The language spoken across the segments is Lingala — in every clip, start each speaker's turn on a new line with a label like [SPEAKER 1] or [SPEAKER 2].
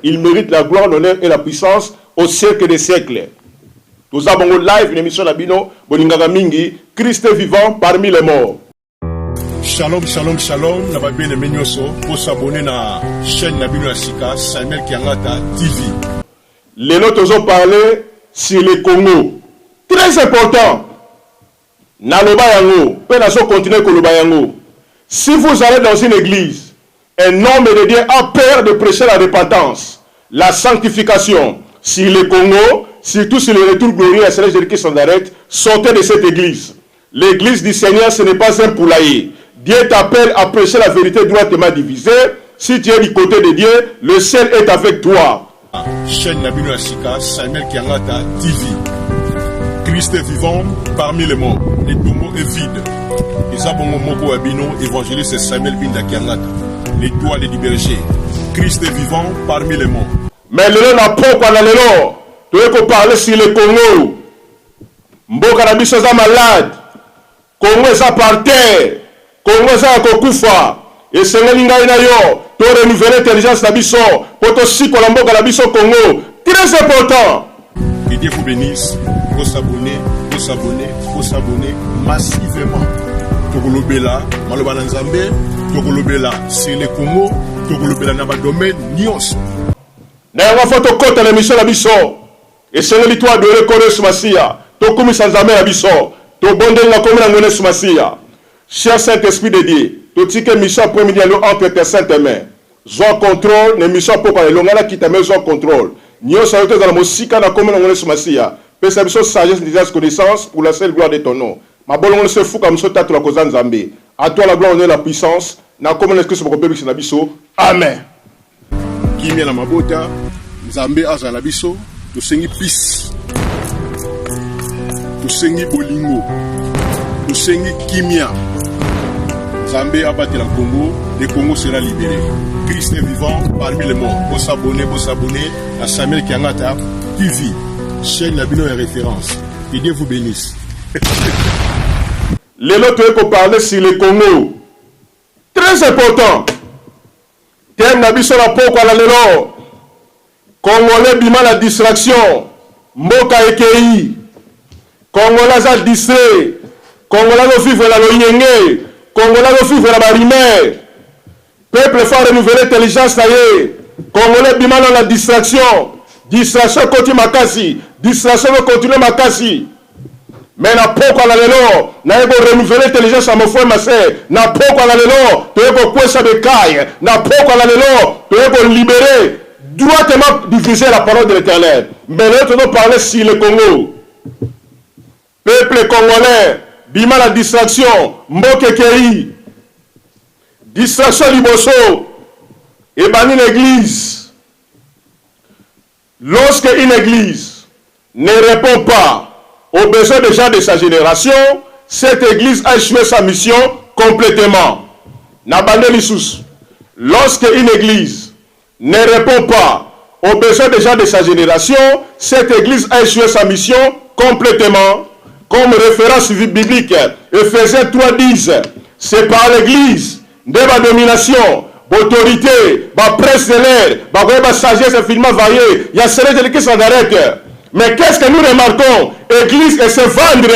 [SPEAKER 1] Il mérite la gloire, l'honneur et la puissance au siècle des siècles. Nous avons live une émission d'Abino, Boninganga Mingi, Christ est vivant parmi les morts.
[SPEAKER 2] Shalom, shalom, shalom. N'a pas bien aimé pour s'abonner à la chaîne Nabino Asika, Samuel Kiangata TV.
[SPEAKER 1] Les nôtres ont parlé sur le Congo. Très important. Naloba yango, pe naso continuer koloba yango. Si vous allez dans une église, un homme de Dieu a peur de prêcher la repentance, la sanctification sur le Congo, surtout sur le retour glorieux à Seigneur Jésus-Christ sans arrêt, sortez de cette église. L'église du Seigneur, ce n'est pas un poulailler. Dieu t'appelle à prêcher la vérité droitement divisée. Si tu es du côté de Dieu, le ciel est avec toi.
[SPEAKER 2] Chaîne Nabino Asika, Samuel Kiangata TV. Christ est vivant parmi les morts. Le tombeau est vide. Les abonnés Moko Abino, évangéliste Samuel Binda Kiangata. L'étoile du berger. Christ est vivant parmi les morts.
[SPEAKER 1] Mais le n'a pas quoi dans le nom. Tu veux parler sur le Congo. Mboka na biso za malade. Congo est par terre. Congo est à Kokufa. Et c'est l'inga ina yo. Tu renouveler l'intelligence na biso. Poto si ko la mboka na biso Congo. Très important.
[SPEAKER 2] Que Dieu vous bénisse. Faut s'abonner, faut s'abonner, faut s'abonner massivement. Tokolobela, Malobana Nzambe, Tokolobela, c'est le Congo, Tokolobela dans le domaine Nyos.
[SPEAKER 1] N'a pas fait côté l'émission la biso. Et c'est l'histoire de reconnaître Sumasia. Tokumi Sanzamé la biso. To bonde la commune en monnaie Sumasia. Cher Saint-Esprit de Dieu, to tike mission après-midi entre tes saintes mains. Zon contrôle, ne mission pour parler. L'ongala qui t'a mis zon contrôle. Nyos a été dans la mosika la commune en monnaie Sumasia. Perception, sagesse, intelligence, connaissance pour la seule gloire de ton nom. Ma bonne se fout comme ça, tu la cause Nzambe. À toi la gloire, honneur, la puissance. Na comme l'esprit sur mon peuple, c'est Nabiso. Amen.
[SPEAKER 2] Qui vient à ma bota, Nzambe aza Nabiso, tu sengi peace, tu sengi bolingo, tu sengi kimia. Nzambe a battu le Congo sera libéré. Christ est vivant parmi les morts. Pour s'abonner à Samuel Kiangata TV. Chaîne Nabino est référence. Que Dieu vous bénisse.
[SPEAKER 1] Les autres qui parlent sur le Congo. Très important. Thème Nabiso la poko la lelo. Congolais bima la distraction. Mboka ekei. Congolais a distrait. Congolais a vivre la loyenge. Congolais a vivre la barimère. Peuple faut renouveler l'intelligence taillée. Congolais bima la distraction. Distraction continue makasi. Distraction continue makasi. Mais na poko la lelo, na ego renouveler l'intelligence à mon frère ma sœur. Na poko la lelo, tu ego kwesa de caille. Na poko la lelo, tu ego libérer droitement diffuser la parole de l'Éternel. Mais là tu dois parler sur le Congo. Peuple congolais, bima la distraction, mboke kei. Distraction liboso. Et bani l'église. Lorsque une église ne répond pas aux besoins des gens de sa génération, cette église a échoué sa mission complètement. Lorsque une église ne répond pas aux besoins des gens de sa génération, cette église a échoué sa mission complètement. Comme référence biblique, Ephésiens 3:10, c'est par l'église de la domination, autorité, ma presse de l'air, ma sagesse infiniment variée, il y a celle qui s'en arrête. Mais qu'est-ce que nous remarquons? Église et se vendre.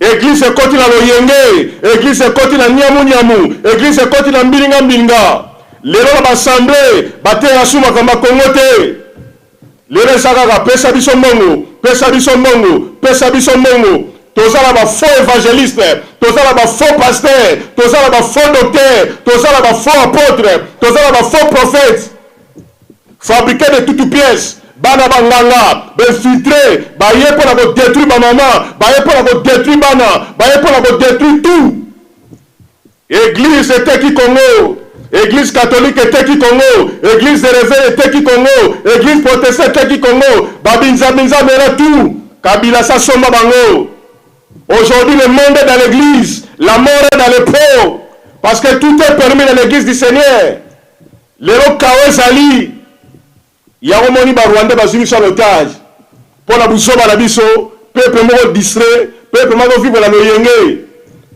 [SPEAKER 1] Église et continue à l'oyenge. Église et continue à nyamu. Église et continue à mbilinga. Les gens l'assemblée, bate à souma comme à Congote. Les gens s'agagent, pesa biso mongo. Toza la faux évangéliste, toza la faux pasteur, toza la faux docteur, toza la faux apôtre, toza la faux prophète. Fabriqué de toutes pièces. Bana banganga, infiltré, baye pour la détruire ma maman, baye pour la détruire bana, baye pour la détruire tout. Église était qui Congo, Église catholique était qui Congo, Église de réveil était qui Congo, Église protestante était qui Congo, babinza mera tout, Kabila sa soma bango. Aujourd'hui le monde est dans l'église, la mort est dans les pauvres, parce que tout est permis dans l'église du Seigneur. Les Kawe Zali. Il y a un moment où Rwanda va sur l'otage. Pour la boussole à la biso, peuple mort distrait, peuple mort vivre la loyenge.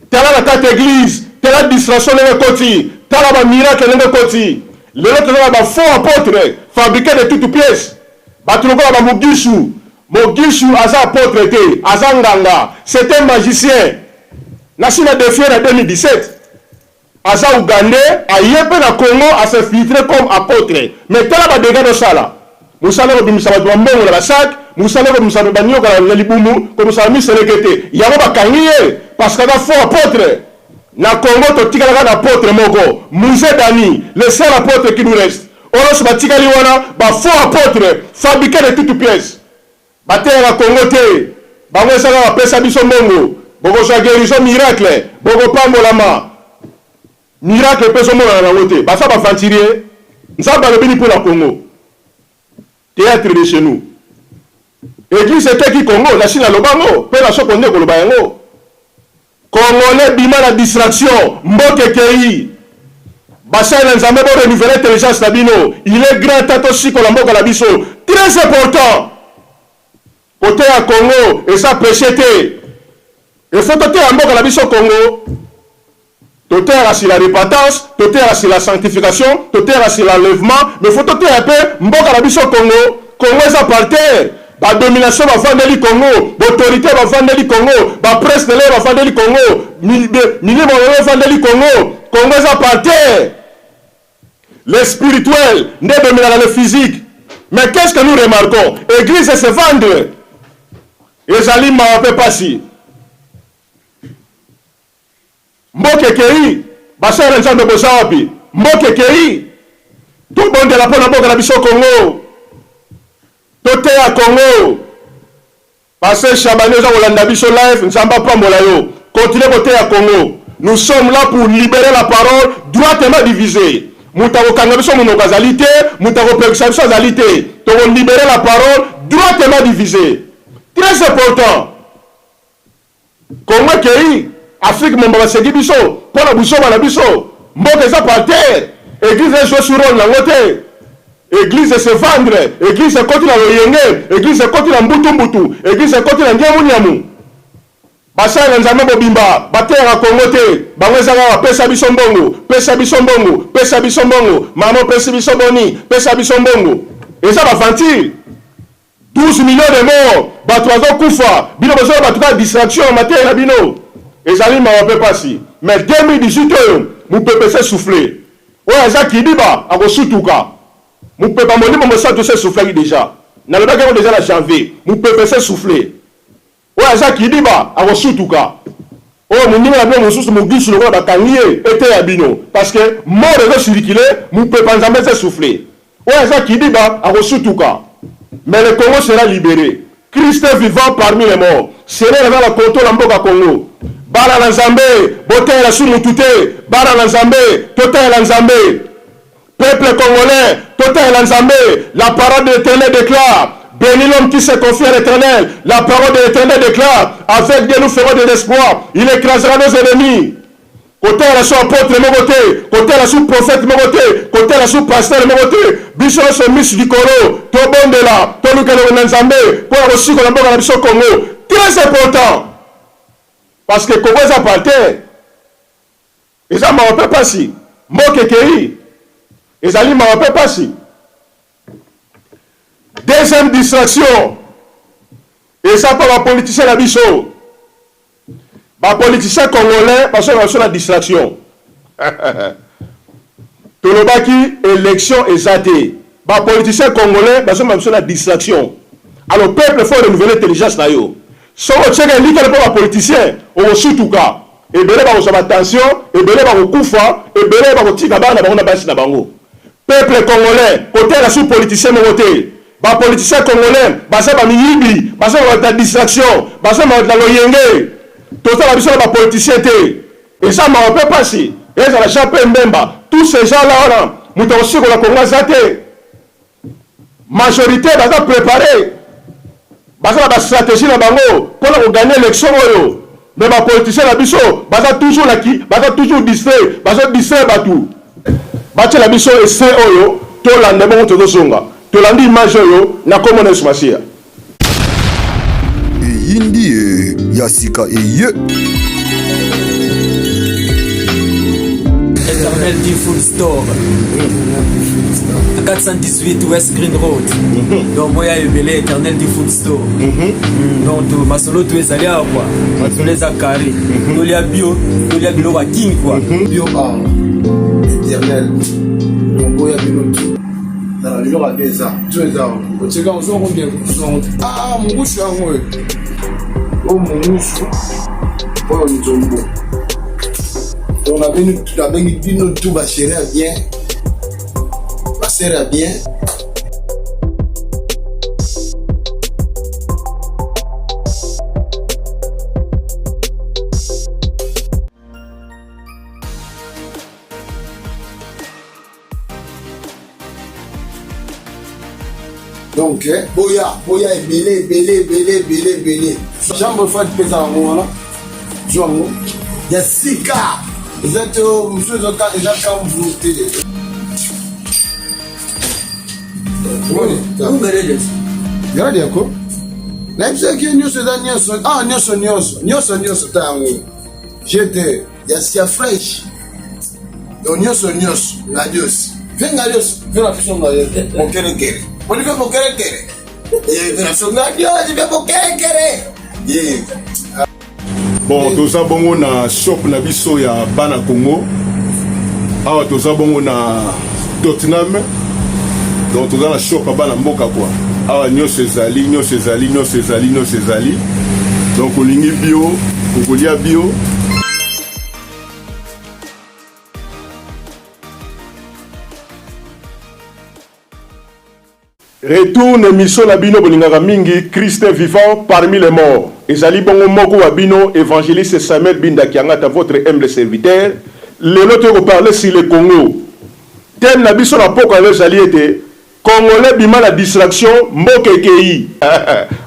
[SPEAKER 1] T'es là dans ta église, t'es tala distraction ndenge koti, tala ba miracle ndenge koti. Lelo tozala ba faux apôtre fabriqué de toutes pièces. Bato lokola ba Mogishu. Mogishu aza apôtre te, aza nganga, c'est un magicien. Nasi na défié en 2017. Aza Ougandais, ayepe na Congo a se filtré comme apôtre. Mais tala ba dégâts de ça là. Moussala ko bimisa ba mbongo la sac, moussala ko bimisa ba nyoka la libumu, ko moussala mi selekete. Yabo ba kangiye parce que da faux apôtre. Na Congo to tikala na apôtre moko, Mouzé Dani, le seul apôtre qui nous reste. Oros ba tikali wana ba faux apôtre fabriqué de toutes pièces. Ba terre na Congo te, ba mwesa ba pesa biso mbongo. Boko sa guérison miracle, boko pambolama. Miracle peso mona na wote, ba sa ba venturier. Nzamba le bini pour la Congo. Théâtre de chez nous. Église était qui Congo, la Chine à Lobango, pe la soko ndeko lobango. Congolais bima la distraction, mboke kei. Basa na nzambe bo renouveler intelligence na bino. Il est grand tato siko la mboka la biso. Très important. Côté à Congo, et ça péché. Il faut toter à mboka la biso Congo. Toter à la repentance, toter à la sanctification, toter à l'enlèvement, mais il faut toter un peu mboka la biso Congo. Congo est à par terre. La domination va vendre le Congo, l'autorité va vendre le Congo, la presse de l'air va vendre le Congo, milliers va vendre le Congo. Congo est à par terre. Le spirituel n'est dominé dans le physique. Mais qu'est-ce que nous remarquons? L'église se vendre. Et Zalim m'a fait passer. Mboke kei, basa nzambe bozawapi. Mboke kei. Tout le monde est là pour la boka la biso Congo. Tote à Congo. Parce que Chabane nous avons biso live, nous sommes pas molayo. Continuez côté à Congo. Nous sommes là pour libérer la parole droitement divisée. Moutako kangabiso monokazalité, moutako perexabiso azalité. Nous libérer la parole droitement divisée. Très important. Congo kei, Afrique mon segi biso, pour la biso na biso. Mboka za par terre. Église est sur rôle la wote. Église se vendre, église continue à l'oyenge, église continue à mbutu, église continue à nyamu. Basa nzambe bobimba, batera Congo te, bangweza ka pesa biso mbongo, pesa biso mbongo, pesa biso mbongo, maman pesa biso boni, pesa biso mbongo. Et ça va fantir. 12 millions de morts, batwazo kufa, bino bezo batuka distraction en matière na bino. Et ça ma peut pas si. Mais 2018 vous pouvez se souffler. Ouais, ça qui dit ba, ako sutuka. Vous pouvez pas monter mon sang de se souffler déjà. Dans le bac déjà la janvier, vous pouvez se souffler. Ouais, ça qui dit ba, ako sutuka. Oh, mon niveau la bien mon sous mon guiche le roi bakangier était abino parce que mort de circuler, vous pouvez pas jamais se souffler. Ouais, ça qui dit ba, ako sutuka. Mais le Congo sera libéré. Christ est vivant parmi les morts. Sera dans la contrôle en Boka Congo. Bara na Nzambe, bote la sous mutute, bara na Nzambe, total la Nzambe. Peuple congolais, total la Nzambe, la parole de l'Éternel déclare, béni l'homme qui se confie à l'Éternel, la parole de l'Éternel déclare, avec Dieu nous ferons de l'espoir, il écrasera nos ennemis. Côté la sous apôtre mon côté, côté la sous prophète mon côté, côté la sous pasteur mon côté, biso so miss du Congo, to bondela, to lukelo na Nzambe, pour aussi qu'on a bon la biso Congo. Très important. Parce que Congo est à part terre. Et ça m'a rappelé pas si. Moke kei. Et ça m'a rappelé pas si. Deuxième distraction. Et ça par la politicien la biso. Les politiciens congolais, parce que c'est la distraction. Tolobaki, élection exacte. Les politiciens congolais, parce que c'est la distraction. Alors, le peuple, il faut renouveler l'intelligence. Si on tient un livre pour les politiciens, on va surtout cas. Et bien, on va attention, et bien, on va koufa, et bien, on va tirer la base na bango. Peuple congolais, côté la sous-politicien, mon côté. Les politiciens congolais, parce que c'est miyibi, parce que c'est la distraction, parce que c'est la loyenge. Tout ça, la politicien. Et ça, je ne peux pas si. Et ça, la Mbemba. Tous ces gens-là, nous avons aussi la Congo zate. Majorité, ils sont préparés. Ils ont la stratégie pour gagner l'élection. Mais les politiciens, ils sont toujours là, ils sont toujours distraits. Ils sont distraits tout. Ils sont distraits et c'est eux. Tout le monde est au Zonga. Tout le monde est majeur. Nous avons commencé à se
[SPEAKER 3] Yindi Yasika et ye Éternel du Food Store. 418 West Green Road. Donc moi il y a Éternel du Food Store. Donc ma solo tu es allé à quoi? Tu les as carrés. Tu les as bio, tu les as bio à king quoi.
[SPEAKER 4] Bio Éternel. Donc moi il y a bio tout. Dans le jour à bien ça. Tu es là. Tu quand on se combien? Ah mon goût c'est moi. Oh mon goût. Oh on est bon. On a venu tout va serrer bien. Va serrer bien. Donc, Boya est belé. Jambe fois de péter en moi là. Joamo. Il y a 6 cas. Vous êtes monsieur déjà quand vous voulez. Regardez quoi? Là, c'est que nous sommes ah, nous sommes j'étais, il y a si fraîche. Donc, nous sommes Gadios. Viens Gadios, viens la fusion de mon kere. On lui fait mon kere. Et viens la fusion Gadios, je vais mon kere.
[SPEAKER 2] Bon, toza bongo na shop na biso ya bana Congo. Awa toza bongo na Tottenham. Donc toza na shop ya bana mboka quoi. Awa nyonso ezali. Donc olingi bio, okolia bio.
[SPEAKER 1] Retourne émission na bino bolingaka mingi Christ est vivant parmi les morts. Ezali bongo moko wa bino évangéliste Samuel Bindakiangata votre humble serviteur. Lelo to parler sur le Congo. Thème na biso na poko avec Jaliete. Congolais bima la distraction mbokekei.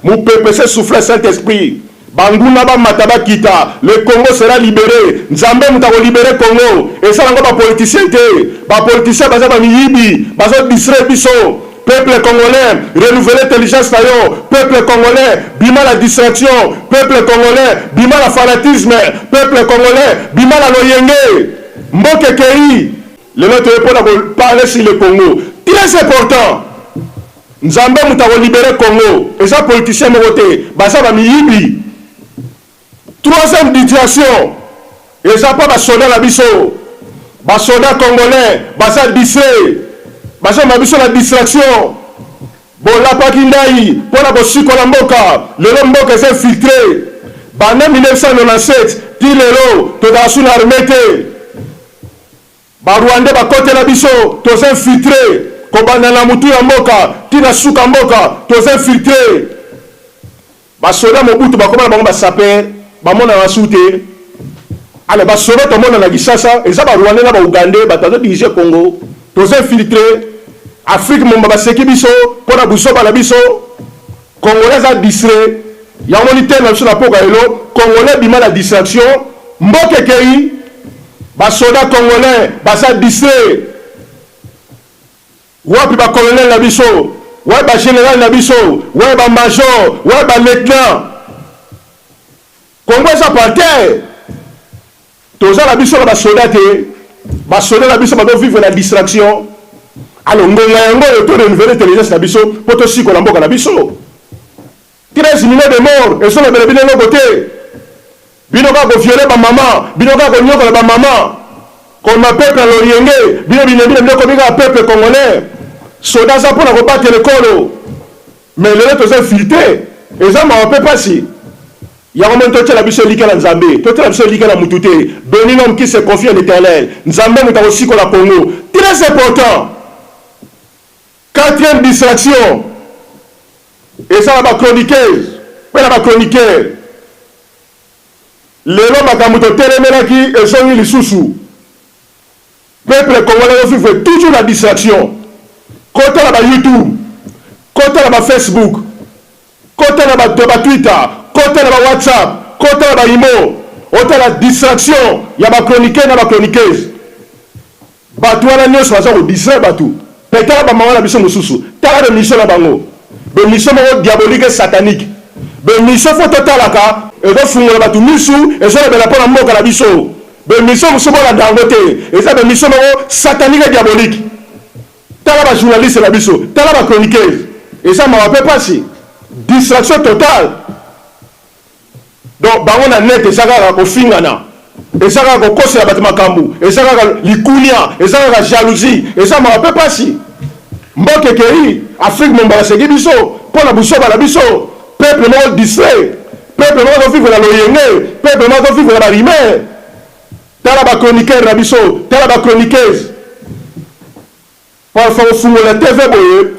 [SPEAKER 1] Mon peuple se souffle Saint-Esprit. Banguna ba mataba kita. Le Congo sera libéré. Nzambe mutako libérer Congo. Et ça ngo ba politicien te. Ba politicien baza ba miyibi, baza distraire biso. Peuple congolais, renouveler l'intelligence taillon. Peuple congolais, bima la distraction. Peuple congolais, bima la fanatisme. Peuple congolais, bima la loyenge. Mboke kei. Le notre répond à parler sur le Congo. Très important. Nzambe mutako libérer Congo. Et ça politicien mokote. Basa ba miyibi. Troisième distraction. Et ça pas ba soldat la biso. Ba soldat congolais, basa distraire. Basa mabiso la distraction. Bon la pakindai pour la bosiko la mboka. Le mboka s'est filtré. Bana 1997, ti lelo to da suna armete. Ba Rwanda ba côté la biso to s'est filtré. Ko bana la mutu ya mboka, ti na suka mboka to s'est filtré. Ba soda mobutu ba koma ba saper, ba mona na sute. Ale ba soda to mona na Kinshasa, eza ba Rwanda na ba Uganda ba tazo dirige Congo. To s'est filtré. Afrique mon baba seki biso pour la buso bala biso congolais a distrait ya monité na sur la poka elo congolais bima la distraction mboke kei ba soda congolais ba sa distrait wapi ba colonel na biso wa ba général na biso wa ba major wa ba lieutenant congolais a parter toza la biso ba soda te ba soda la biso ba do vivre la distraction. Alors, nous avons renouvelé l'intelligence de biso pour tout ce qu'on a mboka na biso. 13 millions de morts, et sont les bébés de l'autre côté. Binoka ko violer ba maman, binoka ko nyoka ba maman. Comme ma peuple à l'Orienté, bino comme peuple congolais. Soda ça pour la combattre le colo. Mais les autres sont filtrés. Et ça m'a peut pas si. Il y a un moment où tu as la biso lika na Nzambe, tu as la biso lika na mutute. Béni l'homme qui se confie à l'Éternel. Nzambe muta aussi ko la Congo. Très important. 4e distraction. Et ça va chroniqueuse. Voilà ma chroniqueur. Les hommes à Kamuto Telemelaki et son île Soussou. Peuple congolais vivre toujours la distraction. Côté là-bas YouTube, côté là-bas Facebook, côté là-bas Twitter, côté là-bas WhatsApp, côté là-bas Imo. Côté la distraction. Il y a ma chroniqueur et ma chroniqueuse. Batouana Nyos va se distraire Batou. Peut-être que maman la mission mususu. Tala de mission la bango. De mission diabolique et satanique. De mission faut total la ka. Et donc fungola batu misu et ça la pour la mboka la biso. Bémission Moussobola Dangote, et ça bémission satanique et diabolique. Talaba journaliste la biso, talaba chroniqueuse. Et ça m'a rappelé pas si. Distraction totale. Donc, on a net et ça va au fingana. Et ça va au cause de la bâtiment Kambu. Et ça va l'ikunia. Et ça va la jalousie. Et ça m'a rappelé pas si. Mboke Keri, Afrique Mombarasegi biso, pour la bousso la biso, peuple mort distrait, peuple mort vivre la loyenne, peuple mort vivre la rimaire. Talaba chroniqueur la biso, talaba chroniqueuse. Parfois au fond de la TV,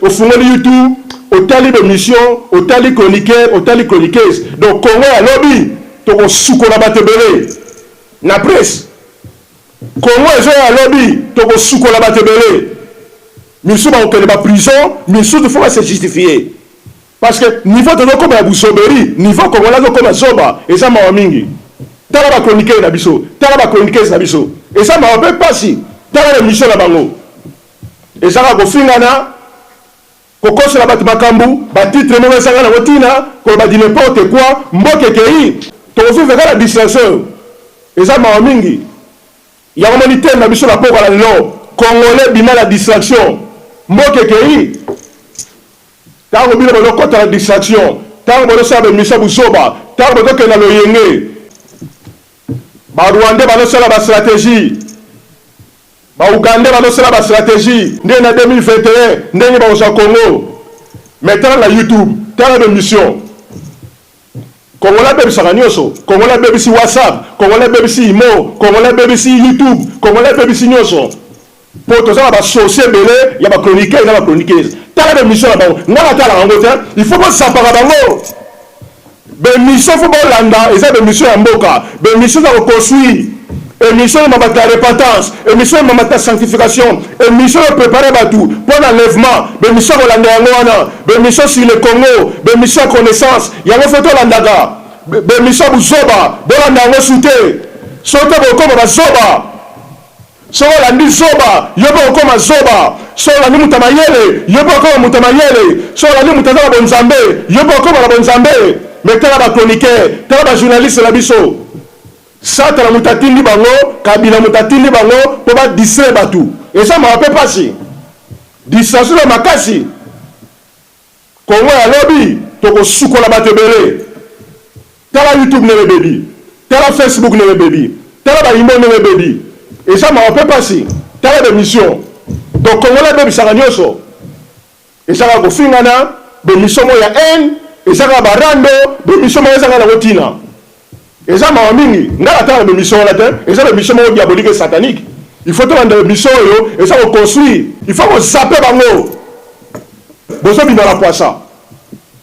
[SPEAKER 1] au fond de YouTube, au tali de mission, au tali chroniqueur, au tali chroniqueuse. Donc Congo à lobby, to souko la batebele. Na presse. Congo à lobby, to souko la batebele. Nous sommes en prison, mais surtout il faut se justifier. Parce que niveau de l'eau comme la boussoberi, niveau comme la comme la zoba, et ça m'a mingi. T'as la chroniquer la biso, t'as la chroniquer la biso. Et ça m'a rappelé pas si, t'as la mission la bango. Et ça va go fingana, koko sur la bâtiment Kambu, ba titre mo ça na rotina, ko ba di n'importe quoi, mboke kei, to vivre la distraction. Et ça m'a mingi. Il y a un militaire na biso la poko la lo, Congolais bima la distraction. Mboke kei tango bino bolo kota la distraction tango bolo sabe misa busoba tango bolo ke na loyenge ba Rwanda balo sala ba stratégie ba Uganda balo sala ba stratégie ndé na 2021 ndé ba osa Congo maintenant la YouTube tala de mission Congolais bébé saranyoso Congolais bébé si WhatsApp Congolais bébé si Imo Congolais bébé si YouTube Congolais bébé si nyoso pour tout ça, il y a des chroniqueurs, il y a des chroniqueuses. Tu as des missions là-bas. Il faut que ça parle d'abord. Les missions, il faut que l'anda, et ça, des missions en boca. Les missions, il faut construire. Les missions, il faut que la repentance. Les missions, il faut que la sanctification. Les missions, il faut préparer tout. Pour l'enlèvement. Les missions, il faut que les missions sur le Congo. Les missions de connaissance. Il y a des photos l'andaga. Les missions de Zoba. De l'andaga sauté. Sauté pour comme Zoba. So la ndi zoba yobo koma zoba so la ndi mutamayele yobo koma mutamayele so la ndi mutazala bonzambe yobo koma la bonzambe metala ba chroniqueur tala ba journaliste la biso sata la mutatindi bango kabila mutatindi bango po ba distraire batu et ça m'a rappelé pas si distraction la makasi Congo ya lobby to ko suko la batebele tala YouTube ne bebi tala Facebook ne bebi tala ba imo ne bebi. Et ça m'a rappelé pas si. T'as des missions. Donc, Congo la bébé saranyoso. Et ça va go fingana. Des missions moya haine. Et ça va barando. Des missions moya ça va la rotina. Et ça m'a mingi. N'a pas des missions là-dedans. Et ça des missions moya diaboliques et sataniques. Il faut te rendre des missions et ça va construire. Il faut qu'on sape bango. Bozo bina la poissa.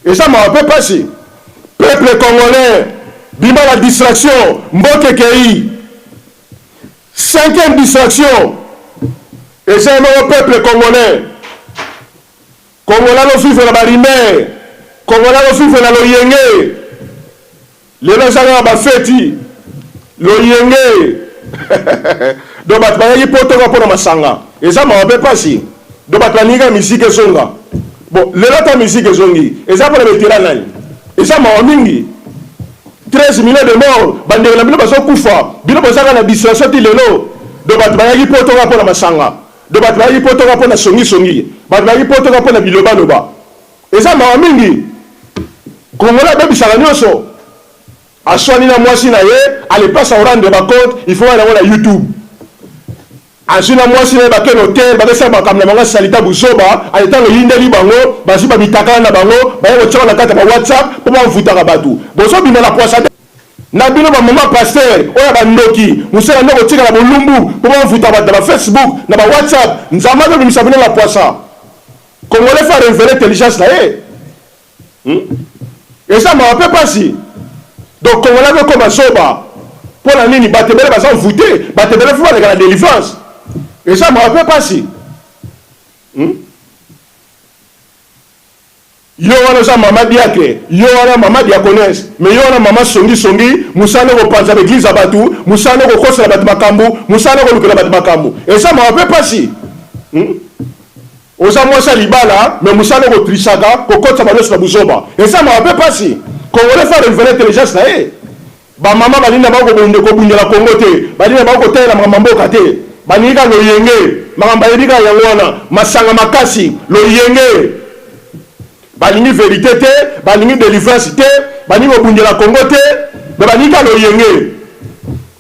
[SPEAKER 1] Et ça m'a rappelé pas si. Peuple congolais. Bima la distraction. Mboke kei. 5e distraction. Et c'est un peuple congolais. Congolais no vivre la barimé. Congolais no vivre la loyenge. Les gens sont ba feti. Loyenge. Donc batba yi poto ko na masanga. Et ça m'a rappelé pas si. Donc batba ninga musique zonga. Bon, les autres musique zongi. Et ça pour les vétérans. Et ça m'a mingi. 13 millions de morts, bande na bino baso kufa, bino bozaka na distraction ti lelo. Do bat ba yi poto ka pona masanga. Do bat ba yi poto ka pona songi. Bat ba yi poto ka pona biloba loba. Et ça m'a mingi. Kongola bebi saranyoso. Aswani na mwasi na ye, allez pas à rendre ba compte, il faut aller sur YouTube. Asuna mwasi na ba ken hotel, ba desa ba kamna manga salita buzoba, allez tango yindeli bango, ba ziba bitaka na bango, ba yo tshona kata ba WhatsApp, pour ba mfuta ka batu. Bozo bina la poisson. Na bino ba mama pasteur, oya ba ndoki, musala ndoko tika na bolumbu, pour ba mfuta ba Facebook, na ba WhatsApp, nzama do bimisa bina la poisson. Congolais fa révéler intelligence là Et ça m'a rappelé pas si. Donc Congolais veut comme soba. Pour la ligne, batebele ba sans voter, batebele faut la délivrance. Et ça m'a rappelé pas si. Yo wana sa mama diake, yo wana mama diakonesse, mais yo wana mama songi, musane ko panza l'église abatu, musane ko kosa batu makambu, musane ko lukela batu makambu. Et ça m'a rappelé pas si. Osa mwasa libala, mais musane ko trisaka, ko kota baloso na buzoba. Et ça m'a rappelé pas si. Congolais fa révéler intelligence là ba mama balinda bako bundela Congo te balinda bako tela mamboka te banika loyenge makamba yedika yango wana masanga makasi loyenge balingi vérité te balingi délivrance te balingi bundela Congo te mais banika loyenge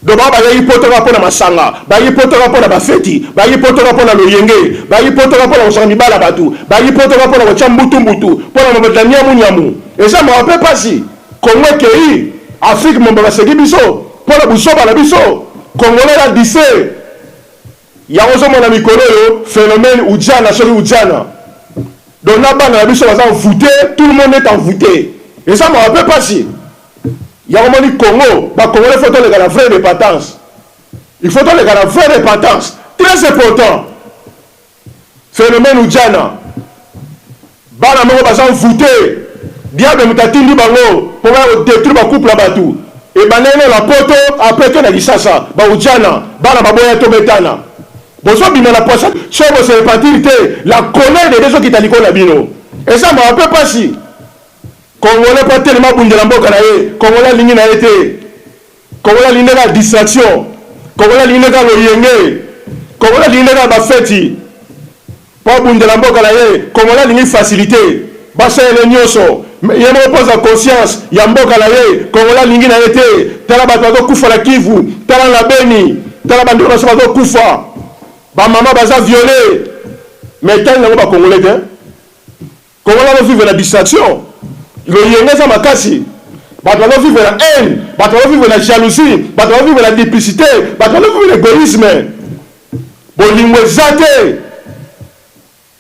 [SPEAKER 1] do ba bayi potoka pona masanga bayi potoka pona bafeti bayi potoka pona loyenge bayi potoka pona osami bala batu bayi potoka pona ko chambutu pona mabetania munyamu eza ma pe pasi Congo kei Afrique mon baba seki biso pona buso bala biso Congolais la dise ya ozo mona mikolo yo phénomène ujana sori ujana donc na bana la biso baza voûté tout le monde est envoûté eza ma pe pasi il y a un moment Congo, bah Congolais faut les la vraie repentance. Il faut les la vraie repentance. Très important. Phénomène Oudjana. Bana mongo basan fouté. Diable mutatindi bango pour détruire ba couple là-bas tout. Et banene la poto après que na lisasa ba Oudjana, bana baboya to betana. Bozo bina la poche, so bo se repentir te la colère des gens qui taliko la bino. Et ça m'a peu pas si. Congolais pas tellement bundela mboka na ye Congolais lingi na été Congolais lingi na distraction Congolais lingi na loyenge Congolais lingi na bafeti pas bundela mboka na ye Congolais lingi facilité basa ele nyoso ye mo pose conscience ya mboka na ye Congolais lingi na été tala bato kufa la Kivu tala la Beni tala bando na sabato kufa ba mama baza violé mais tant na ba Congolais te Congolais vivre la distraction le yengeza makasi bato va vivre la haine bato va vivre la jalousie bato va vivre la duplicité bato va vivre l'égoïsme bolingo ezate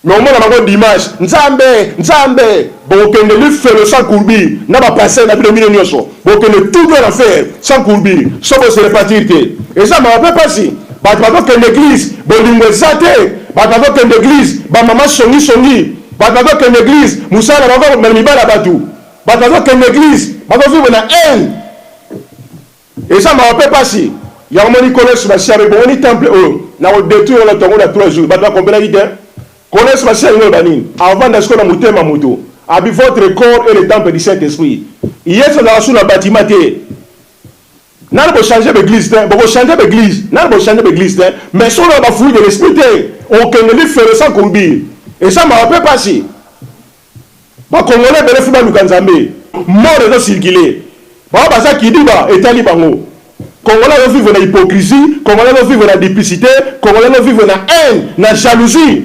[SPEAKER 1] mais au moins na bango dimanche nzambe bokende lui felo sans courbi na ba passer na bino nyonso bokende tout doit la faire sans courbi so bo se repartir te et ça m'a pas passé bato va que l'église bolingo ezate bato va que l'église ba mama songi bato que l'église musala bango melibala batu bato que l'église bato vivre na haine et ça m'a pas passé il y a un moment connaître ma chère bon ni temple na détruire le tongo de 3 jours bato comprendre idée connaître ma chère bani avant d'être na mutema moto abi votre corps et le temple du Saint-Esprit hier c'est dans sur le bâtiment té n'a pas changer l'église bon changer l'église n'a pas changer l'église mais sur la fouille de l'esprit aucun ne lui fait sans combien et ça m'a pas passé ba Congolais bele fuba lukanzambe mort de circuler ba baza kidiba etali bango Congolais doivent vivre dans l'hypocrisie Congolais doivent vivre dans la duplicité Congolais doivent vivre dans la haine na jalousie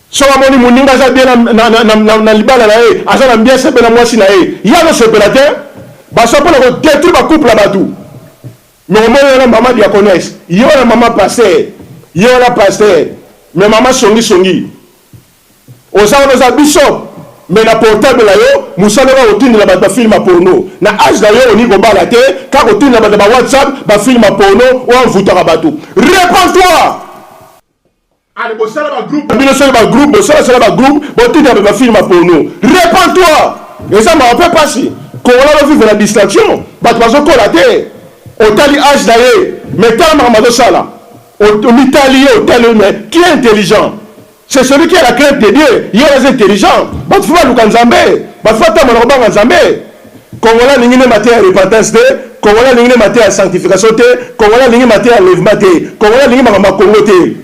[SPEAKER 1] so amoni muninga za bien na libala na e aza na bien sepe na mwasi na e ya no sepelateur ba so pour le détruire ba couple là tout mais au moins na maman diaconesse yo na maman pasteur yo na pasteur mais maman songi oza bishop mais na portable la yo musala ba otindi la ba film porno na âge da yo oni ko bala te ka ko tindi la ba WhatsApp ba film porno o envuta ka batu réponds-toi allez bosala ba groupe bino sala ba groupe bosala ba groupe botindi ba film porno réponds-toi et ça m'a pas passé ko la vivre la distraction ba to ko la te otali âge da ye mais tellement ma do sala o l'Italie o mais qui est intelligent. C'est celui qui a la crainte de Dieu. Il est intelligent. Bah, tu vas nous canzamber. Bah, tu vas t'amener au banc canzamber. Congolais n'ingénie matière à repentance, Congolais n'ingénie matière à sanctification, Congolais n'ingénie matière à lèvement, Congolais n'ingénie matière à Congoté.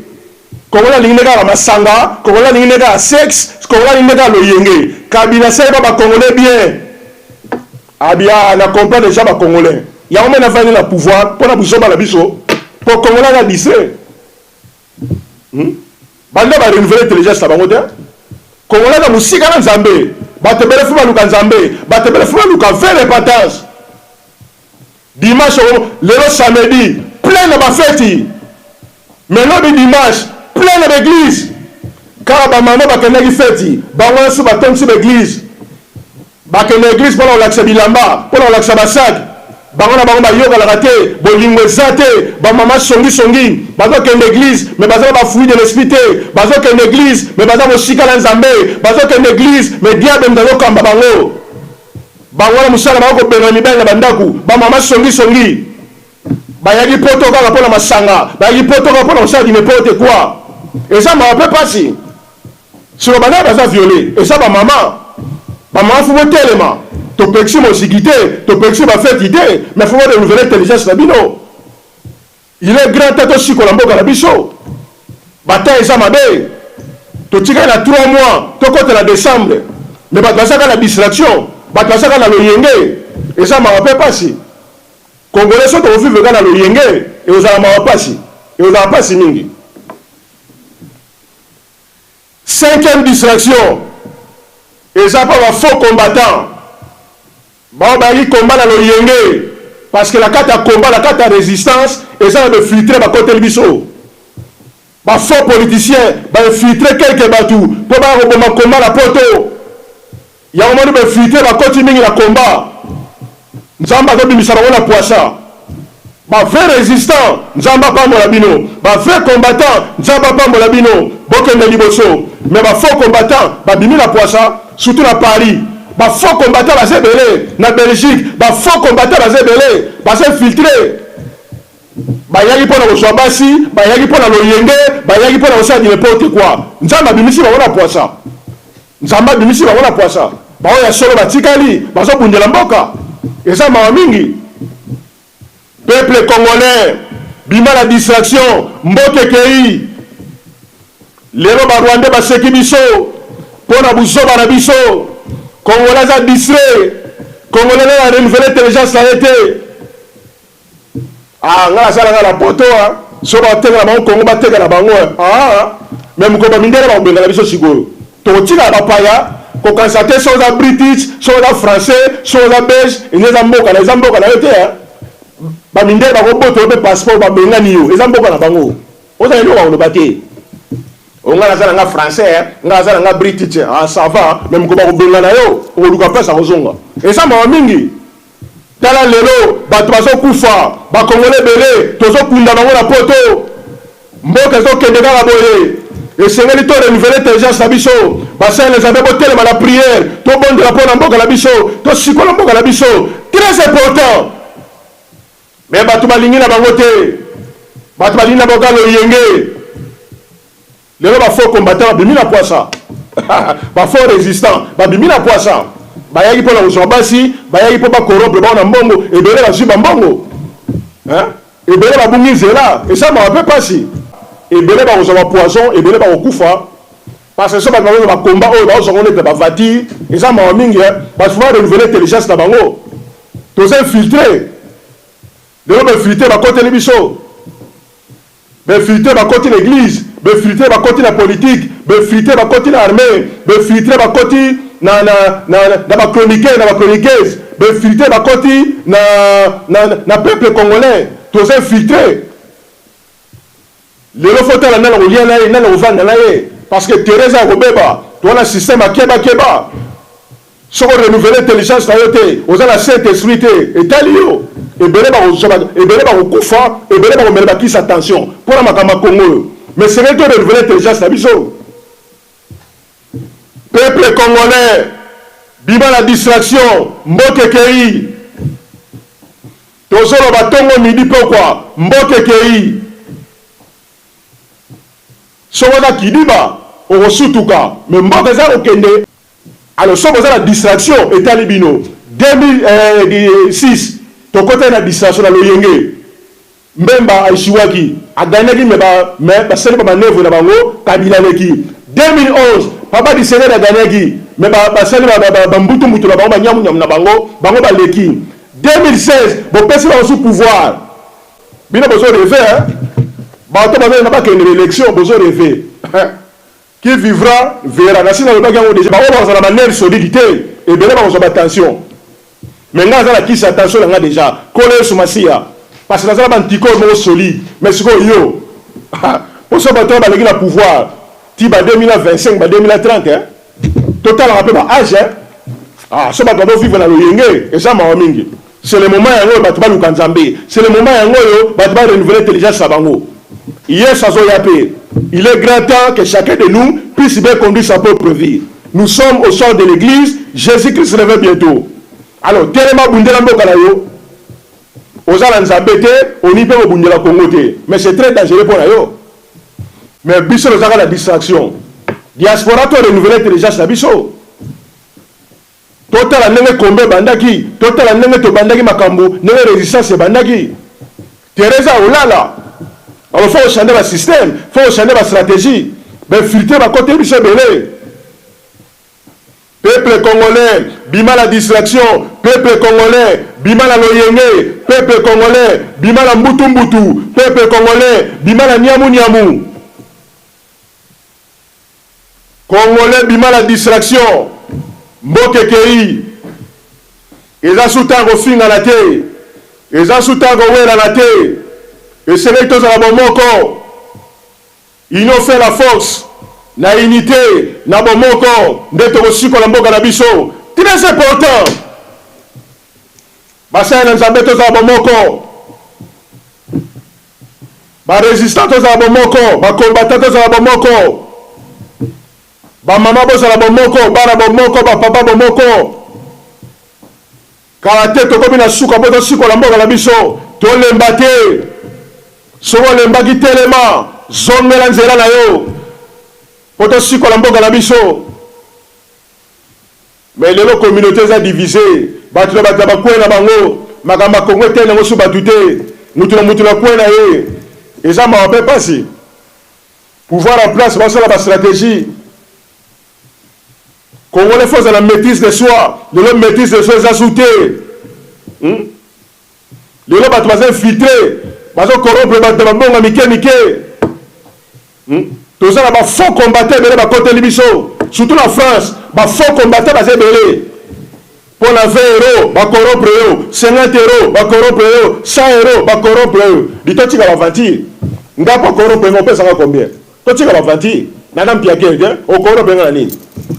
[SPEAKER 1] Congolais n'ingénie à masanga, Congolais n'ingénie à sexe, Congolais n'ingénie à loyenge. Kabila c'est pas Congolais bien. Abia, on a compris déjà les Congolais. Il y a un moment où on a le pouvoir pour la bouche de la biso. Pour Congolais la lycée. Banda ba renouveler intelligence la bango te Congolais na musika na Nzambe ba te bele fuma luka Nzambe ba te bele fuma luka faire repentance dimanche lelo samedi plein de ba fête mais le dimanche plein de l'église car ba mama ba kenaki fête bango su ba tonsi l'église ba kenaki l'église pour la laksa bilamba pour la laksa basak bango na bango ba yoka la raté bolingo ezate ba mama songi bazo que l'église mais bazo ba fouille de l'esprit bazo que l'église mais bazo mo shika na Nzambe bazo que l'église mais diable ndazo kamba bango na musala ba ko benga mibanga bandaku ba mama songi ba yaki poto kaka pona masanga ba yaki poto kaka pona osali n'importe quoi et ça m'a pas passé sur le banana bazo violé et ça ba mama fumo telema topexi mosikité, topexi ma fête idée, mais il faut renouveler l'intelligence Nabino. Il est grand tête aussi Colombo Calabiso. Bataille Zamabe. Tu tiens à 3 mois, tu comptes la décembre. Mais tu as la distraction, tu as la loyenge. Et ça m'a rappelé pas si. Congolais sont au vivre dans la loyenge et aux alamara pas si. Et aux alamara pas si mingi. 5e distraction. Et ça pas un faux combattant. Bon, il combat dans loyenge. Parce que la carte à combat, la carte à résistance, et ça va filtrer ma côté le biseau. Bah, faux politicien, bah, filtrer quelques batous, pour pas combat la poto. Il y a un moment où il filtrer ma côté la combat. Nous avons pas de la poisson. Bah, vrai résistant, nous avons pas mon labino. Bah, vrai combattant, nous avons pas mon labino. Boken de liboso. Mais bah, faux combattant, bah, bimi la poisson, surtout à Paris. Bah, faux combattant, bah, c'est belé. Na Belgique, bah, faux combattant, bah, c'est belé. Bah, c'est filtré. Bah, yagi pour la Roswabasi, bah, yagi pour la Loyenge, bah, yagi pour la Rosa de n'importe quoi. Nous avons bimisi, bah, on a poisson. Nous avons bimisi, bah, on a poisson. Bah, on a solo, bah, tikali, bah, ça, bunde la mboka. Et ça, ma mingi. Peuple congolais, bima la distraction, mboke kei. Lelo, bah, Rwanda, bah, seki biso. Pona buso, bah, na biso. Congolais a distrait. Congolais a renouvelé l'intelligence a été. Ah, nga sala la poto hein. So ba teka la bango Congo ba teka la bango. Ah, même ko ba mindela ba benga la biso sigolo. To tika ba paya ko constater so za British, so za français, so za belge, et les amboka na yote hein. Ba mindela ba ko boto be passeport ba benga niyo. Les amboka na bango. O za yo ba no bate. On nga sala nga français, nga sala nga British. Ah, ça va, même ko ba ko benga na yo. O luka pesa ko zonga. Et ça ma mingi. Tala lelo bato bazokufa bakongole belé tozokunda bango na poto mboka ezokende kaka boye esengeli to renouveler intelligence na biso basala les abe botelema na prière tobondela mpo na mboka na biso tosikola mboka na biso très important. Mais bato balingi na bango te, bato balingi na bango loyenge lelo bafaux combattant babimi na poisa bafaux résistant babimi na poisa bayaki pour la Roswabasi, bayaki pour pas corrompre ba na mbongo et belé la zuba mbongo. Hein? Et belé ba bungi zela, et ça m'a rappelé pas si. Et belé ba Roswaba poison, et belé ba okufa. Parce que ça ba combat o ba zongo ne ba vati, et ça m'a mingi parce que renouveler intelligence na bango. Tous infiltrés. De l'homme filtré ba côté les biso. Ben filtré ba côté l'église, ben filtré ba côté la politique, ben filtré ba côté l'armée, ben filtré ba côté na chroniqueur, na chroniqueuse, ben filtré ba côté na peuple congolais, tous infiltrés. Le faut la nana lien na nana ovanda na ye parce que Teresa Robeba, toi le système à keba. So renouveler intelligence na yote, aux la Saint-Esprit et talio. Et belé ba kufa, et belé ba melba qui attention pour la makama Congo. Mais c'est de renouveler intelligence na biso. Peuple congolais, bima la distraction, mboke kei. Tozolo batongo midi pourquoi? Mboke kei. Sokoza kidiba, orosutuka, mais mboke za okende. Alors sokoza la distraction et alibino. 2006, tokote na distraction na loyenge. Mbemba aishiwaki, aganaki mais baseli ba manevo na bango kabila leki. 2011 papa di sene na ganaki mais basali ba mbutu na bango ba nyamu na bango ba leki. 2016 bo pesi ba sous pouvoir bino bozo rêver hein ba to ba na ba kende élection bozo rêver qui vivra verra na sina ba gango déjà ba ba na manière solidité et bien ba ba attention mais nga za la qui attention nga déjà collé sur masia parce que ça ba antiko mo solide mais siko yo pour ça ba to ba leki na pouvoir Tiba 2025, 2030, hein? Total rappel à âge, hein? Ah, ça va vivre dans le yenge, et ça m'a mingi. C'est le moment où tu vas nous canzamber. C'est le moment où tu vas renouveler l'intelligence à Bango. Hier, ça yapé. Il est grand temps que chacun de nous puisse bien conduire sa propre vie. Nous sommes au sort de l'église, Jésus-Christ se réveille bientôt. Alors, tellement bundela mbokalayo, aux alanzabete, on y peut bundela Congote. Mais c'est très dangereux pour nous. Mais biso la distraction. Diaspora to renouveler intelligence la biso. totala ndenge kombe bandaki, totala ndenge to bandaki makambo, ndenge résistance bandaki. Teresa olala. Alors faut changer le système, faut changer la stratégie. Ben filtrer la côté biso belé. Peuple congolais, bima la distraction, peuple congolais, bima la loyenge, peuple congolais, bima la mbutu, peuple congolais, bima la niamu. Congolais, bima la distraction. Mboke kei. Eza soutango finga la te. Eza soutango wela la te. Et c'est là que tous à la bomoko. Ils n'ont fait la force. Na unité, na bomoko, d'être aussi qu'on a mboka na biso. Très important. Basa na nzambe tous à la bomoko. Ba résistant tous à la bomoko, ba combattant tous à la bomoko. Ba maman boss à la bomoko, ba la bomoko, ba papa bomoko. Karaté to comme na suka boto siko la mboka na biso. To lembate. Soko lembaki telema. Zongela nzela na yo. Poto siko la mboka na biso. Mais les communautés sont divisées. Batu na batu ba kwena bango. Makamba Kongo tena ngo suba tuté. Mutu na kwena ye. Et ça m'a rappelé pas si. Pouvoir en place, c'est la stratégie. Congolais faut la maîtrise de soi. De l'homme maîtrise de soi, ils ajouté. Les gens batu ba infiltré. Bazo corrompre batu ba bonga mike. Tout ça, il faut combattre les côté Libiso. Surtout la France, il faut combattre les belé. Pour la 20 euros, il faut corrompre 50 euros, il faut corrompre 100 euros, il faut corrompre. Dis-toi, tu vas vendre. On va pas corrompre, on peut savoir combien. Toi, tu vas vendre. Madame Pierre, on corrompt un année.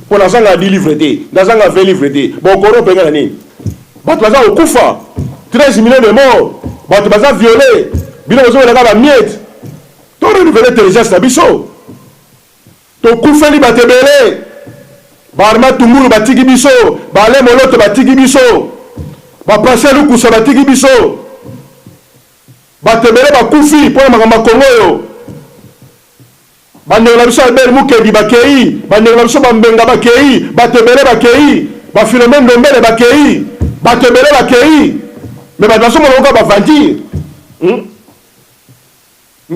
[SPEAKER 1] Pour l'instant, on a 10 livres. Dans un 20 livres. Bon, on corrompt un année. Bat baza au Koufa. 13 millions de morts. Bat baza violé. Bilo ozo la ba miette. To renouveler intelligence na biso. To Koufa li batebele. Ba arma tumuru batiki biso. Ba ale moloto batiki biso. Ba passer lu kusa batiki biso. Batebele ba Koufi pour makamba Kongo yo. Bandela biso Albert Mukendi bakei, bandela biso Bambenga bakei, batebele bakei, ba Philomène Ndombele bakei, batebele bakei. Mais badanso molonga bavandi.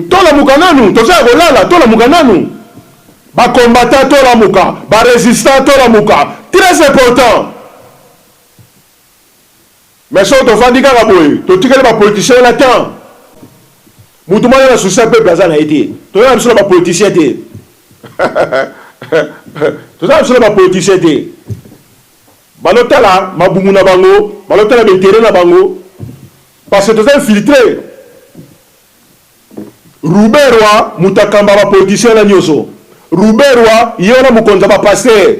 [SPEAKER 1] Tola mukananu, toza kolala, tola mukananu. Ba combattant tola muka, ba résistant tola muka. Très important. Mais so to fandi kaka boy, to tikele ba politicien la temps. Moutouma na souci peuple aza na été. Toi na biso ba politicien té. Toi na biso ba politicien té. Balotala mabungu na bango, balotala bintérêt na bango. Parce que toi infiltré. Ruberwa mutakamba ba politicien na nyoso. Ruberwa yona mukonza ba pasteur.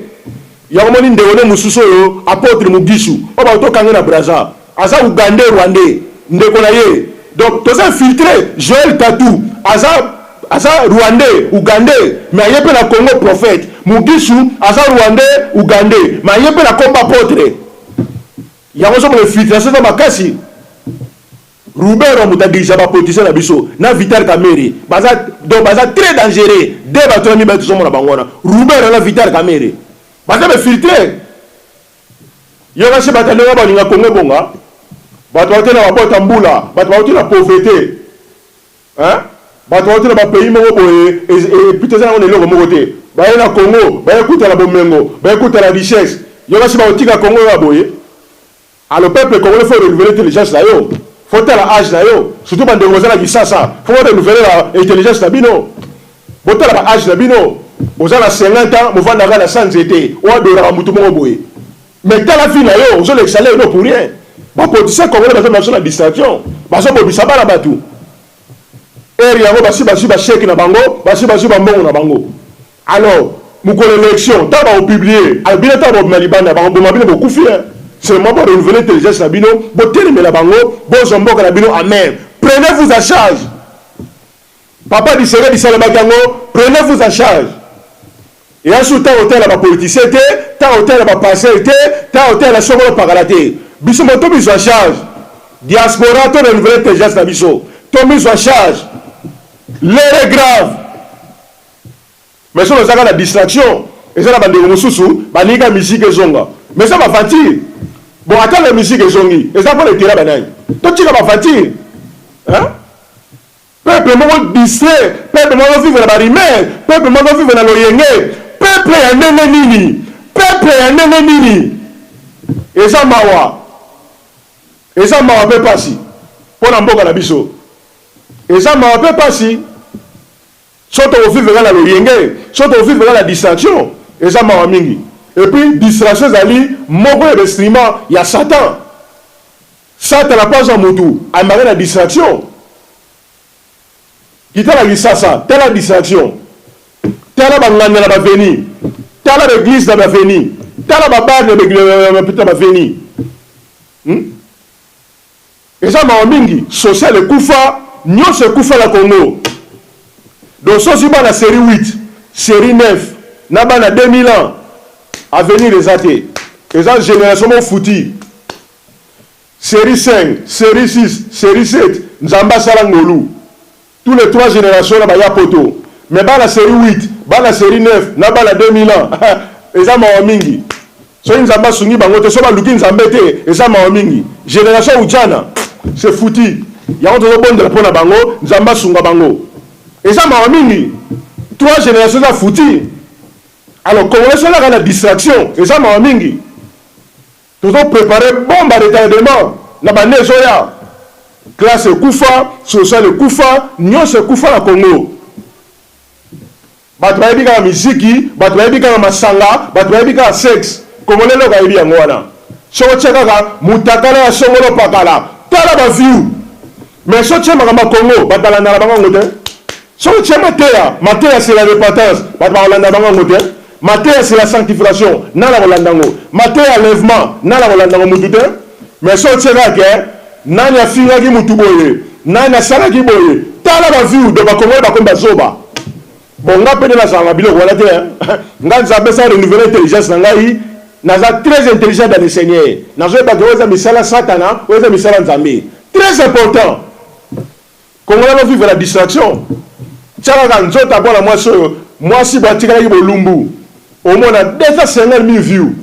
[SPEAKER 1] Yamoni ndewone mususo yo apôtre Mugishu. Oba to kanga na Braza. Aza Ugandais Rwandais. Ndeko na ye. Donc, tous infiltrés, Joël Tatou, Aza Rwandais, Ougandais, mais il y a pas la Congo prophète. Mugishu, Aza Rwandais, Ougandais, mais il y a pas la combat apôtre. Il y a aussi une infiltration dans ma casse. Roubert, on a déjà pas politicien à Bisso, na Vital Kamere. Donc, Baza très dangereux. Dès que tu as mis tout le monde à Bangona. Roubert, on a Vital Kamere. Baza infiltré. Il y a aussi un bataillon à Congo Bonga. Bato na bapota mbula, bato na pauvreté. Hein? Bato na ba pays moko boye et piteza na lelo moko te. Ba na Congo, ba écouter la bomengo, ba écouter la richesse. Yo ba siba otika Congo ya boye. Alors peuple congolais faut renouveler l'intelligence là yo. Faut tel âge là yo. Surtout bande ngoza la kisasa. Faut renouveler l'intelligence là bino. Botel ba âge là bino. Ozala 50 ans, movanda na sans été. O adora mutu moko boye. Mais telle la vie là yo, ozo l'exceller no pour rien. Ba politicien congolais bazo na distraction bazo bobisa bana batu eri yango basi ba chèque na bango basi ba mbongo na bango. Alors mukolo élection ta ba publier albina ta ba malibana bango mabino bokufi c'est moi pour renouveler intelligence na bino bo teleme la bango bo zomboka na bino amen. Prenez-vous en charge. Papa di sere di salama kango, prenez-vous en charge. Et ensuite ta hôtel ba politicien té, ta hôtel ba passer té, ta hôtel la songolo pakalaté. Biso moto mise en charge. Diaspora to renouveler intelligence na biso. To mise en charge. L'heure est grave. Mais si on a la distraction, et ça la bande mususu, banika musique zonga. mais ça va mentir. Bon, attends la musique et zongi. Et ça pour les tirer banane. Toi, tu vas mentir. Hein? Peuple m'a distrait. Peuple m'a vivre dans la rimel. Peuple m'a vivre dans l'oyenge. Peuple est un nini. Peuple est un nini. Et ça mawa. Et ça mawa peut pas si. Pour n'importe la biso. Et ça mawa peut pas si. Soit on vivre dans l'oyenge. Soit on vivre dans la distraction. Et ça mawa mingi. Et puis, distraction, zali, moko restreint, il y a Satan. Satan n'a pas un motu. Il y a la distraction. Qui t'a dit ça, telle la distraction. Telle la bangane la venir. Telle l'église la venir. Telle la barre la venir. Et ça m'a mingi. Social et Koufa, nous se Koufa la Congo. Donc, ça c'est la série 8, série 9, n'a pas 2000 ans. Avenir des athées. Et ça, génération foutie. Série 5, série 6, série 7, Nzamba Salangolou. Tous les 3 générations, là, il y a poto. Mais la série 8, la série 9, n'a pas 2000 ans. Et ça, m'a mingi. So, Nzamba Sungi Bangote, so, Luki Nzambete, et ça, m'a mingi. Génération Oudjana, c'est fouti. Il y a un autre bon de la pona Bango, Nzamba Sunga Bango. Et ça, m'a mingi. 3 générations, là, fouti. Alors, comme on est là, la distraction, et ça m'a mingi. Nous avons préparé bombe à retardement. N'a pas né soya. Classe Koufa, social Koufa, Nyon se Koufa la Congo. Batouaï bika la musique, batouaï bika la masanga, batouaï bika la sexe. Comme on est là, il y a un moana. Si on tient à Moutakala, si on est là, t'as la vue. Mais si on tient à Congo, batala n'a pas de si on tient à Matéa, c'est la repentance, batala n'a pas de Matéa, c'est la sanctification, n'a la Rolandango. Matéa, lèvement, n'a la Rolandango Moutouté. Mais si on tient à guerre, n'a la fille qui Moutouboye, n'a la sala qui boye. T'as la vue de ma Congo, comme Bazoba. Bon, on a pédé la sangle, voilà, on a besoin de nouvelle intelligence, on a très intelligent dans les seigneurs. On a besoin de Misala Satana, ou de Misala Nzambi. Très important. Comme on a vivre la distraction. Tiens, moi, si je suis Lumbu, au moins, on a 250 000 views.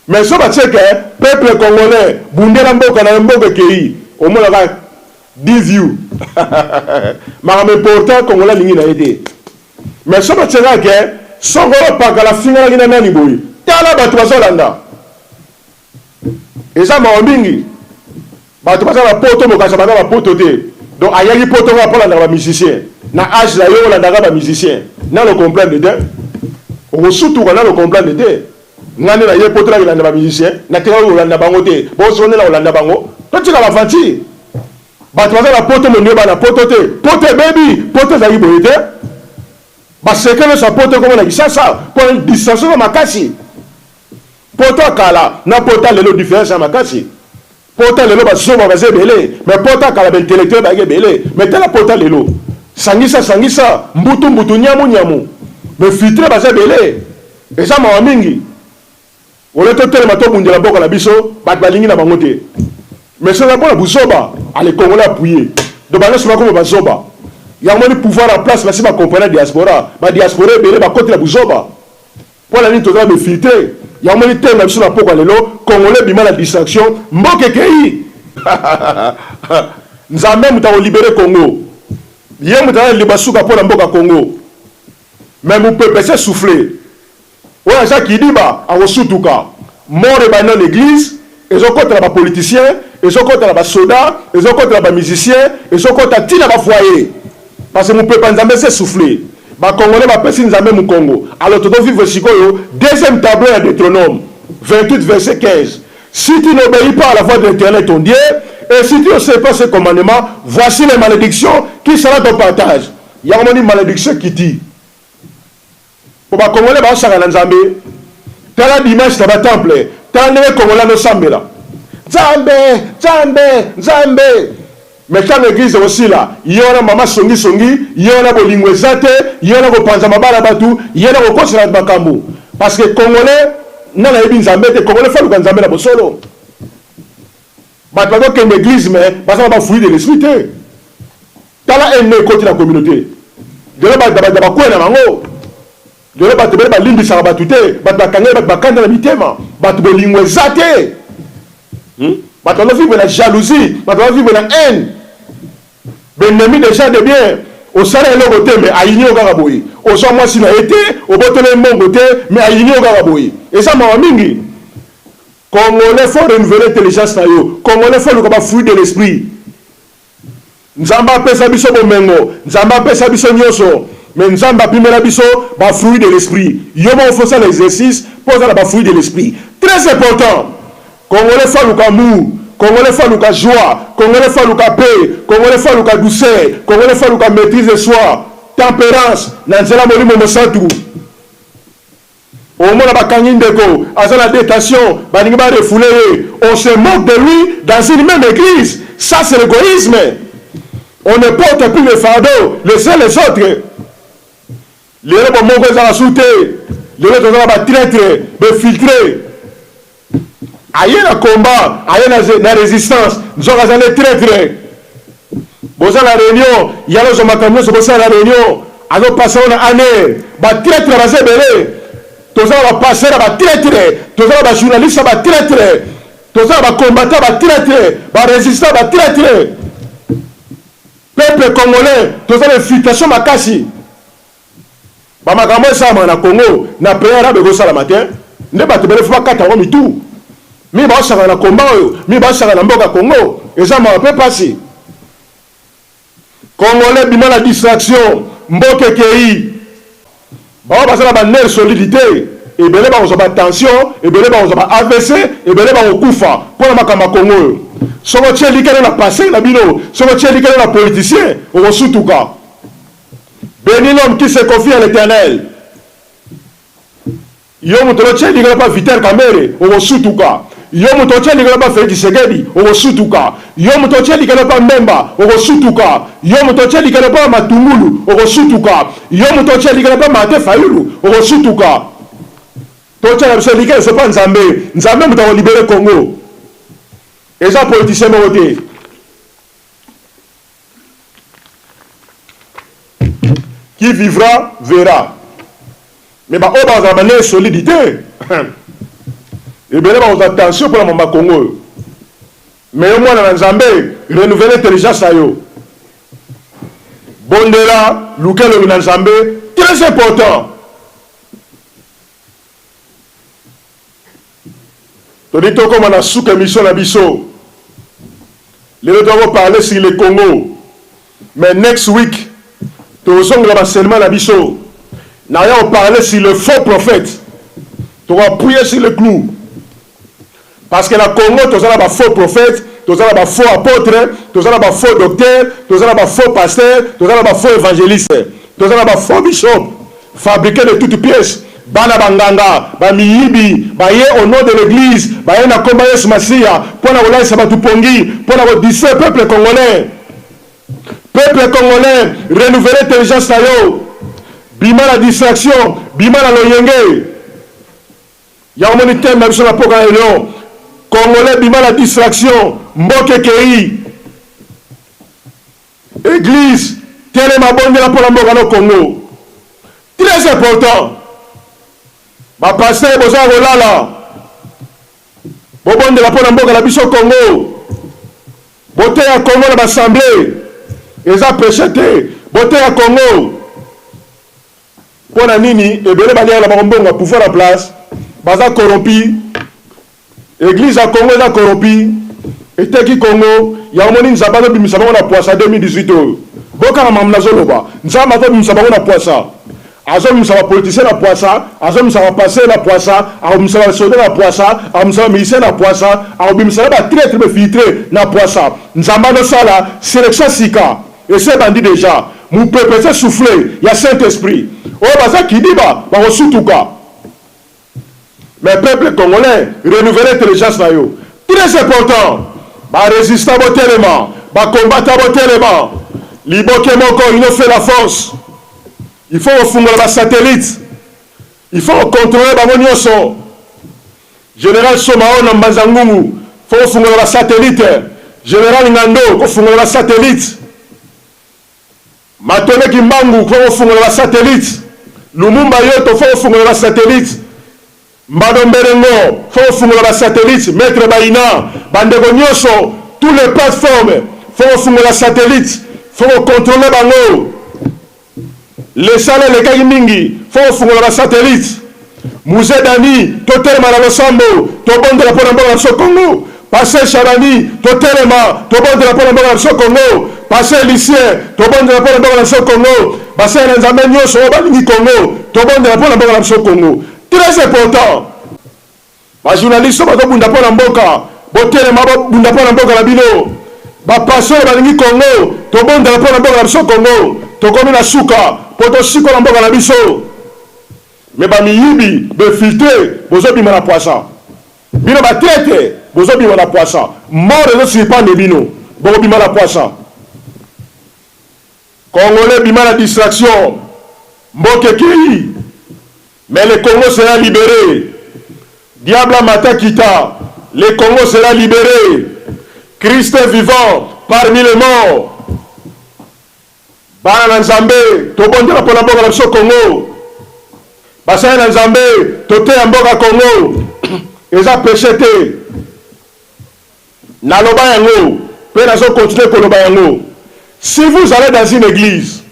[SPEAKER 1] Mais si on check, peuple congolais, Bundelambo, Kanambo, Kei, au moins, on a 10 views. Mais important, Congolais, il a aidé. Mais si on check, si on pas la fin de la nani boy, tala batwazo landa. Et ça m'a embingi. Batwazo la poto mo kasa la poto te. Donc ayaki poto va pour la musicien. Na âge la yo la daga ba musicien. Na le comprendre de. On surtout on a le comprendre de. Ngane na ye poto la ba musicien. Na tera o landa bango te. Bo sonne la o landa bango. To tika la fanti. Batwazo la poto mo nieba na poto te. Poto baby, poto za iboyete. Parce que le sapot comme on a dit ça pour une distraction à Makasi. Poto kala na pota lelo différence à Makasi. Pota lelo ba soba ba zebele, mais pota kala ba intellectuel ba gebele, mais tela pota lelo. Sangisa mbutu nyamu. Mais filtre ba zebele. Et ça m'a mingi. On le totel mato bundela boka la biso, ba balingi na bangote. Mais c'est la bonne busoba, allez Congolais appuyer. De balance sur comme ba zoba. Il y a un pouvoir en place, là, si ma compagnie la diaspora, ma diaspora, elle côté la bouzoba. Pour la ligne totale de filtrer, il y a un thème sur la poque à l'élo, Congolais, bima la distraction, mboke kei. Nous avons même libéré Congo. Il y a un libasuka pour la mboka Congo. Mais vous pouvez passer souffler. On a ça qui dit, bah, à Osutouka, mort et dans l'église, ils ont contre les politiciens, ils ont contre les soldats, ils ont contre les musiciens, ils ont contre les foyers. Parce que mon peuple n'a pas soufflé. Les Congolais n'ont pas soufflé au Congo. Alors, tu dois vivre le deuxième tableau de Deutéronome, 28, verset 15. Si tu n'obéis pas à la voix de l'Éternel, ton Dieu, et si tu ne sais pas ses commandements, voici les malédictions qui seront ton partage. Il y a une malédiction qui dit. Pour les Congolais, ils sont en Zambé. Tu as l'image de la temple. Tu as les Congolais qui sont en Zambé. Mais quand l'église est aussi là, il y a maman songi, il y a bolingwe zate, il y a panza mabala batu, il y a kosela bakambu. Parce que Congolais, n'a la ebin Zambé, Congolais faut le Zambé la bosolo. Parce que l'église, mais parce qu'on va fouiller de l'esprit. T'as la haine côté la communauté. De là, bah quoi na mango. De là, bah limbi sa batute, bah kangé, bah kanda la mitema. bato bolingo eza te. Bato vivre la jalousie, bato vivre la haine. Benemi déjà de bien. Au salaire le côté mais aïni au garaboui. Au soit moi si na été, au botele mon côté mais aïni au garaboui. Et ça m'a mingi. Congolais faut renouveler l'intelligence na yo. Congolais faut le fruit de l'esprit. Nzamba pesa biso bomengo, nzamba pesa biso nyoso. Mais nzamba pimela biso ba fruit de l'esprit. Yo mo faut ça l'exercice pour ça ba fruit de l'esprit. Très important. Congolais faut le kamou. Congolais faut la joie, Congolais faut la paix, Congolais faut la douceur, Congolais faut la maîtrise de soi, tempérance, nanzela molimo mosantu. Au moment ba kangindeko, à la détention, baningi ba refoulé, on se moque de lui dans une même église. Ça c'est l'égoïsme. On ne porte plus le fardeau, les uns les autres. Les gens mongo za souté, les gens ba traître, be filtrer. Aïe na combat, aïe na résistance, nous avons allé très. Bon, la réunion, il y a les hommes qui sont la réunion, alors passer une année, bah traître va se belé. Tous va passer va traître, tous va journaliste va traître, tous va combattant va traître, va résistant va traître. Peuple congolais, tous va infiltration makasi. Bah makambo ça na Congo, na pays arabe go ça la matin, ne ba te belé faut pas kata mi tout. Mi ba saka na combat mi ba saka na mboka Congo et ça m'a peu passé. Congolais bima la distraction mboka kei ba ba sala ba nerf solidité et belé ba ba tension et belé ba AVC et belé ba kufa pour makamba Congo. Soko tcheli kele na passé na bino, soko tcheli kele na politicien au sutuka. Béni l'homme qui se confie à l'Éternel. Yo mutolo tcheli kele pas Vital Kamerhe au sutuka. Yo mutoche likala pa Félix Tshisekedi oko sutuka. Yo mutoche likala pa Memba oko sutuka. Yo mutoche likala pa Matungulu oko sutuka. Yo mutoche likala pa Mate Fayulu oko sutuka. Toche la biso likala c'est pas Nzambe. Nzambe muta libérer Congo. Et ça politicien moté. Qui vivra verra. Mais bah on va amener solidité. Et bien là, on a attention pour la Mamba Congo. Mais au moins, dans Nzambe, renouveler l'intelligence à yo. Bondela, Lukel le Nzambe, très important. Tandis que comme on a sous émission la biso, les autres vont parler sur le Congo. Mais next week, tous on va seulement la biso. N'a rien parler sur le faux prophète. Tu vas prier sur le clou. Parce que la Congo, tous les faux prophètes, tous les faux apôtres, tous les faux docteurs, tous les faux pasteurs, tous les faux évangélistes, tous les faux bishops, fabriqués de toutes pièces. Bana banganga, bamiyibi, baye au nom de l'église, baye na komba Yesu Masia, pour na olai sabatu pongi, pour na odisse peuple congolais. Peuple congolais, renouveler l'intelligence na yo. Bima la distraction, bima la loyenge. Ya omoni thème na biso na poka réunion. Congolais bima la distraction, mboke kei. Église, telema bondela pour la mboka no Congo. Très important. Ba pasteur boza rolala. Bobondela pour la mboka la biso Congo. Bote ya Congo na l'assemblée. Eza pécheté. Bote ya Congo. Pona nini ebele balia la mbonga pouvoir la place. Baza corrompu. Église à Congo est corrompue. Et qui Congo, il y a un moment où nous avons mis ça na poisson 2018. Boka na mamna zoloba. Nous avons mis ça na poisson. Azom nous avons politicien na poisson, azom nous avons passé na poisson, azom nous avons soldé na poisson, azom nous avons militaire na poisson, azom nous avons très filtré na poisson. Nous avons ça là, sélection sika. Et c'est bandit déjà. Mon peuple s'est soufflé, il y a Saint-Esprit. Oh baza kidiba, ba osutuka. Mais peuple congolais, renouveler l'intelligence na yo. Très important. Ba résistant au télément, ba combattre au télément. Liboke moko, il nous fait la force. Il faut refunger la satellite. Il faut contrôler la nyonso. Général Somao na Mbazangungu, il faut refunger la satellite. Général Ngando, il faut refunger la satellite. Matone Kimbangu, il faut refunger la satellite. Lumumba Yoto, il faut refunger la satellite. Mbadomberengo, faut fungola ba satellite, maître Baïna, bandeko nyonso, tous les plateformes, faut fungola satellite, faut contrôler bango. Les salles les kagimingi, faut fungola ba satellite. Mouzé Dani, totelema na losambo, tobondela pona mboka na Congo. Passé Chabani, totelema, tobondela pona mboka na Congo. Passé Lycée, tobondela pona mboka na Congo. Passé Nzambe nyonso balingi Congo, tobondela pona mboka na Congo. Très important. Les journalistes sont bunda pona mboka, botelema bunda pona mboka na bino. Ba passer balingi Congo, tobondela pona mboka na Congo. Tokomi na suka, poto siko na mboka na biso. Mais ba miyibi, be filtré, bozo bima na poisson. Bino ba tete, bozo bima na poisson. Mort ne suit pas de bino, bozo bima na poisson. Congolais bima la distraction. Mboke kei. Mais le Congo sera libéré. Diable Mata Kita, le Congo sera libéré. Christ est vivant parmi les morts. Bana Nzambe, tobondela pona mboka na biso Congo. Basaya na Nzambe, tote ya mboka Congo. Eza péché te. Naloba yango, pe nazo continuer koloba yango. Si vous allez dans une église,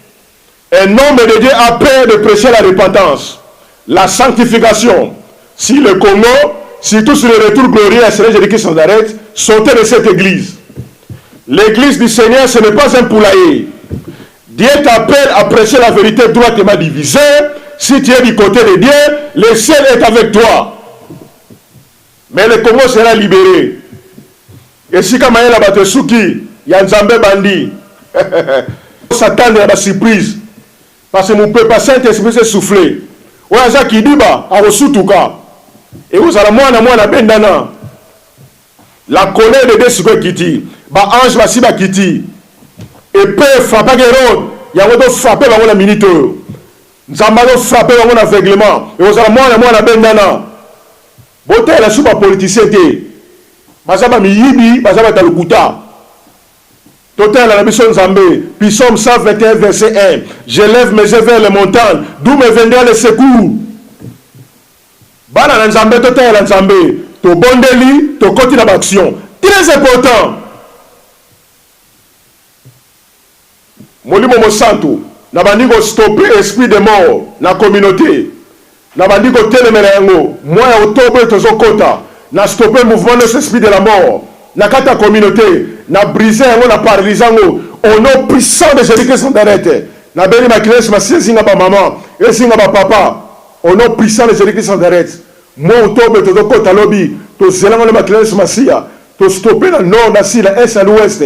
[SPEAKER 1] un homme de Dieu a peur de prêcher la repentance, la sanctification. Si le Congo, surtout sur le retour glorieux à Seigneur Jésus-Christ sans arrêt, sortez de cette église. L'église du Seigneur, ce n'est pas un poulailler. Dieu t'appelle à prêcher la vérité droitement divisée. Si tu es du côté de Dieu, le ciel est avec toi. Mais le Congo sera libéré. Et si comme il y a la Batesouki, il y a Nzambe Bandi. S'attendre à la surprise. Parce que mon peuple Saint-Esprit s'est soufflé. Ou à ça qui dit, à Rosutuka. Et vous allez moi, bendana. La colère de Dieu sur Kiti. Ba ange va si ba Kiti. Et peut frapper Hérode. Il y a un frappé dans la minute. Nous avons frappé dans l'aveuglement. Et vous allez moi, bendana. Boté la soupe à politicien. Bazaba miyibi, bazaba talukuta. Total la mission Nzambe, Psaume 121 verset 1. Je lève mes yeux vers les montagnes, d'où me viendra le secours. Bana Nzambe, total la Nzambe, to bondeli, to koti na action. Très important. Molimo Mosanto, na bandiko stopper esprit de mort na communauté. Na bandiko telemela yango, moi ya octobre tozokota, na stopper mouvement de l'esprit de la mort. Na kata communauté, na briser yango, na paralyser yango, au nom puissant de Jésus-Christ sans arrêt. Na beni ma crèche, ma singa ba maman, et singa ba papa, au nom puissant de Jésus-Christ sans arrêt. Moi octobre tozokota lobby, to zelango ma crèche ma sia, to stopper na nord na si la est à l'ouest.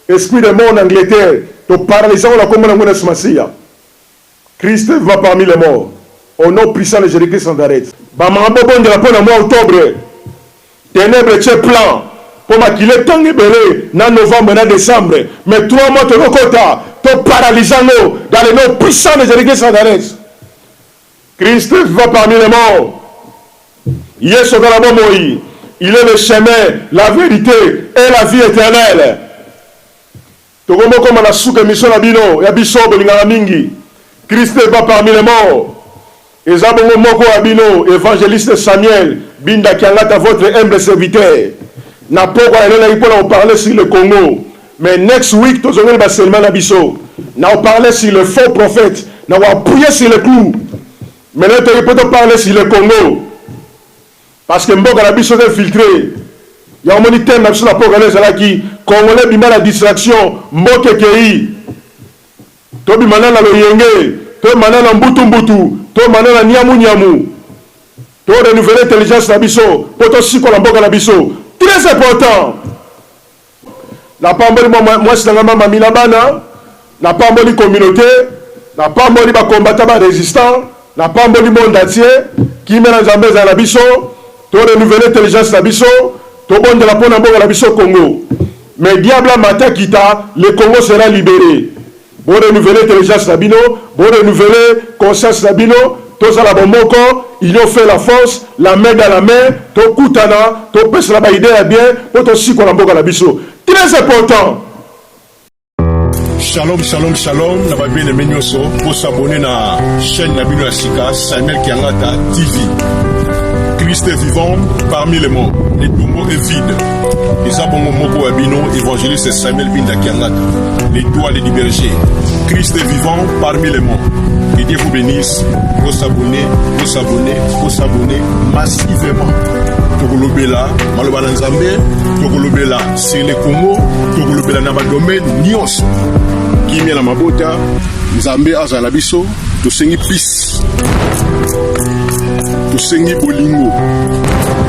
[SPEAKER 1] Esprit de mort en Angleterre, to paralyser la commune na Masia. Christ va parmi les morts. Au nom puissant de Jésus-Christ sans arrêt. Ba mambo bon de la peine mois octobre. Ténèbres tche plan. Pour maquiller tant libéré dans novembre, dans décembre. Mais 3 mois de Rokota, to paralysant nous dans le nom puissant de Jésus-Christ sans arrêt. Christ va parmi les morts. Il est sur la Moïse. Il est le chemin, la vérité et la vie éternelle. Tokomo comme la souke mission na bino, ya biso bolingana mingi. Christ va parmi les morts. Ezabongo moko abino, évangéliste Samuel, binda kiangata votre humble serviteur. Na poko elena ipona parler sur le Congo. Mais next week tozongeli ba seulement na biso. Na parler sur le faux prophète, na wa appuyer sur le clou. Mais là tu peux parler sur le Congo. Parce que mboka na biso est filtré. Il y a un moniteur na biso na poko elena qui Congolais bima la distraction, mboke kei. To bimana na loyenge, to manana mbutu mbutu. To manana nyamu nyamu. To renouveler intelligence na biso, poto siko la mboka na biso. Très important. Na pamboli moi c'est ngamba mamila bana, na pamboli communauté, na pamboli ba combattant ba résistant, na pamboli monde entier, qui mena Nzambe za na biso, to renouveler intelligence na biso, to bonde la pona mboka na biso Congo. Mais diable Mata Kita, le Congo sera libéré. Bon renouveler intelligence na bino, bon renouveler conscience na bino, tous à la bomboko, ils ont fait la force, la main dans la main, to kutana, to pèse la baïdé à bien, pour to si qu'on a boka la biso. Très important.
[SPEAKER 2] Shalom, shalom, shalom. Na bien aimé nyoso, pour s'abonner na chaîne na bino ya sika, Samuel Kiangata TV. Christ est vivant parmi les morts. Le tombeau est vide. Isabongo Moko Abino, évangéliste Samuel Binda Kiangat. L'étoile du berger. Christ est vivant parmi les morts. Que Dieu vous bénisse. Vous s'abonner, vous s'abonner, vous s'abonner massivement. Tokolobela, Malobana Nzambe, Tokolobela, c'est le Congo, Tokolobela Naba domaine, Nyos. Kimia la Mabota, Nzambe Azalabiso, Tosengi Peace. Tosengi Bolingo.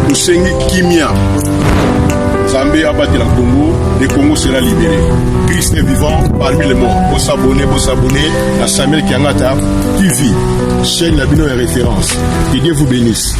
[SPEAKER 2] Tosengi Kimia. Nzambe abati la Congo, le Congo sera libéré. Christ est vivant parmi les morts. Vous s'abonner à Samuel Kiangata TV, chaîne Labino et référence. Que Dieu vous bénisse.